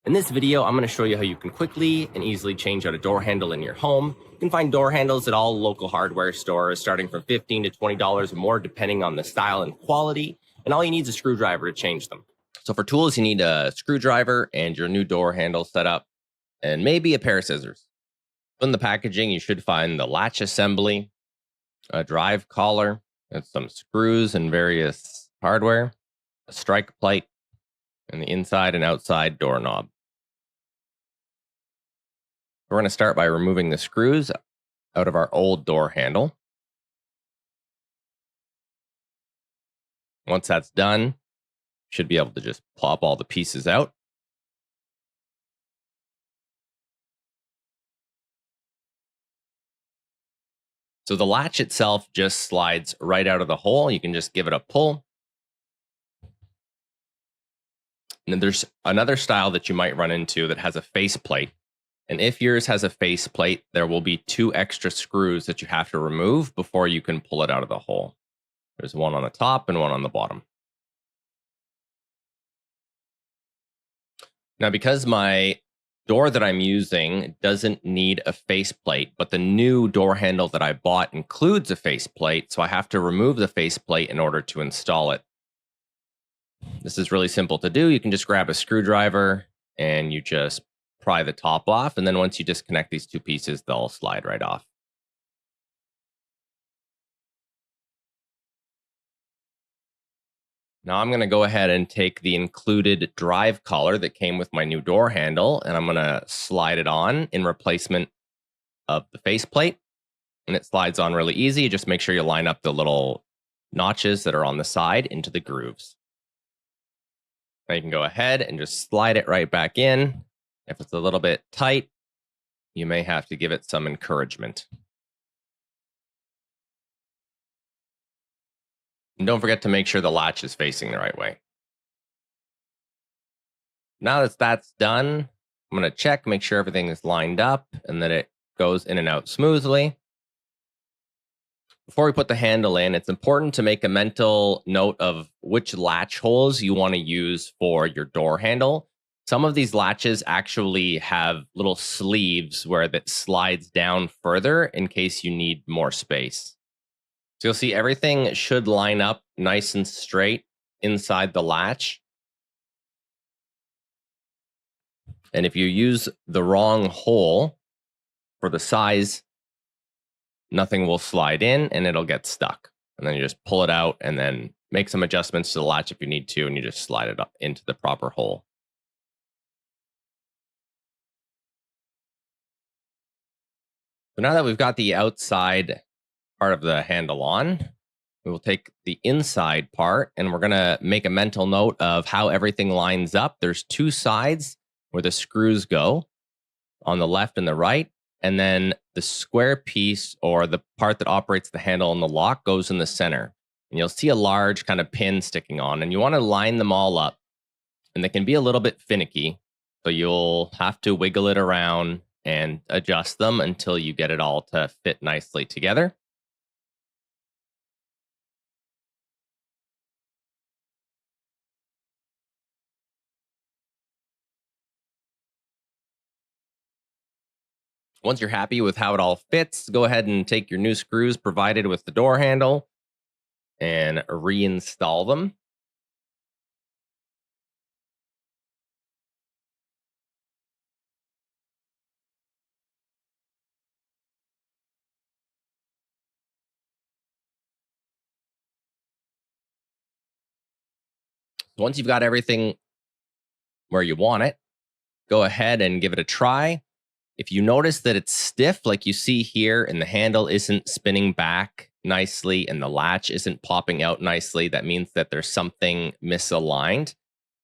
In this video, I'm going to show you how you can quickly and easily change out a door handle in your home. You can find door handles at all local hardware stores, starting from $15 to $20 or more, depending on the style and quality. And all you need is a screwdriver to change them. So for tools, you need a screwdriver and your new door handle set up, and maybe a pair of scissors. In the packaging, you should find the latch assembly, a drive collar, and some screws and various hardware, a strike plate, and the inside and outside doorknob. We're going to start by removing the screws out of our old door handle. Once that's done, you should be able to just plop all the pieces out. So the latch itself just slides right out of the hole. You can just give it a pull. And then there's another style that you might run into that has a face plate. And if yours has a face plate, there will be 2 extra screws that you have to remove before you can pull it out of the hole. There's one on the top and one on the bottom. Now, because my door that I'm using doesn't need a faceplate, but the new door handle that I bought includes a faceplate, so I have to remove the faceplate in order to install it. This is really simple to do. You can just grab a screwdriver and you just pry the top off, and then once you disconnect these 2 pieces, they'll slide right off. Now I'm going to go ahead and take the included drive collar that came with my new door handle, and I'm going to slide it on in replacement of the faceplate. And it slides on really easy. Just make sure you line up the little notches that are on the side into the grooves. Now you can go ahead and just slide it right back in. If it's a little bit tight, you may have to give it some encouragement. And don't forget to make sure the latch is facing the right way. Now that that's done, I'm going to check, make sure everything is lined up and that it goes in and out smoothly. Before we put the handle in, it's important to make a mental note of which latch holes you want to use for your door handle. Some of these latches actually have little sleeves where that slides down further in case you need more space. So you'll see everything should line up nice and straight inside the latch. And if you use the wrong hole for the size, nothing will slide in and it'll get stuck. And then you just pull it out and then make some adjustments to the latch if you need to, and you just slide it up into the proper hole. So now that we've got the outside part of the handle on, we will take the inside part and we're going to make a mental note of how everything lines up. There's 2 sides where the screws go on the left and the right. And then the square piece, or the part that operates the handle and the lock, goes in the center. And you'll see a large kind of pin sticking on, and you want to line them all up. And they can be a little bit finicky, so you'll have to wiggle it around and adjust them until you get it all to fit nicely together. Once you're happy with how it all fits, go ahead and take your new screws provided with the door handle and reinstall them. Once you've got everything where you want it, go ahead and give it a try. If you notice that it's stiff, like you see here, and the handle isn't spinning back nicely and the latch isn't popping out nicely, that means that there's something misaligned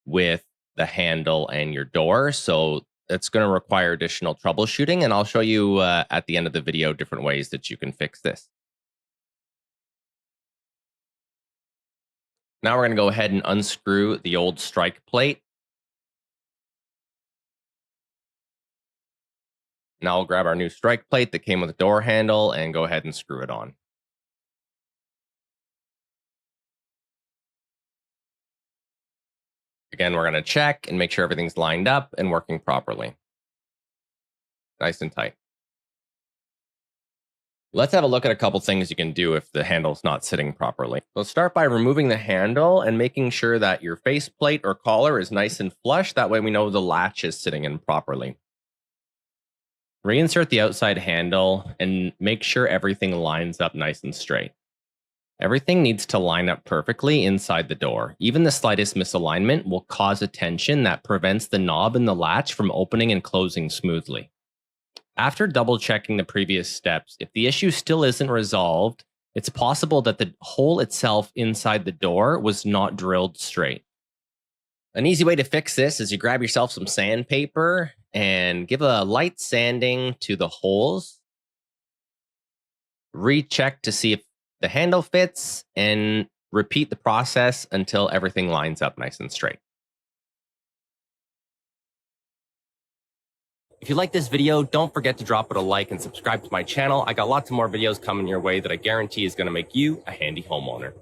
with the handle and your door. So it's going to require additional troubleshooting, and I'll show you at the end of the video different ways that you can fix this. Now we're going to go ahead and unscrew the old strike plate. Now I'll grab our new strike plate that came with a door handle and go ahead and screw it on. Again, we're going to check and make sure everything's lined up and working properly. Nice and tight. Let's have a look at a couple things you can do if the handle's not sitting properly. So start by removing the handle and making sure that your faceplate or collar is nice and flush. That way we know the latch is sitting in properly. Reinsert the outside handle and make sure everything lines up nice and straight. Everything needs to line up perfectly inside the door. Even the slightest misalignment will cause a tension that prevents the knob and the latch from opening and closing smoothly. After double checking the previous steps, if the issue still isn't resolved, it's possible that the hole itself inside the door was not drilled straight. An easy way to fix this is you grab yourself some sandpaper and give a light sanding to the holes. Recheck to see if the handle fits and repeat the process until everything lines up nice and straight. If you like this video, don't forget to drop it a like and subscribe to my channel. I got lots of more videos coming your way that I guarantee is going to make you a handy homeowner.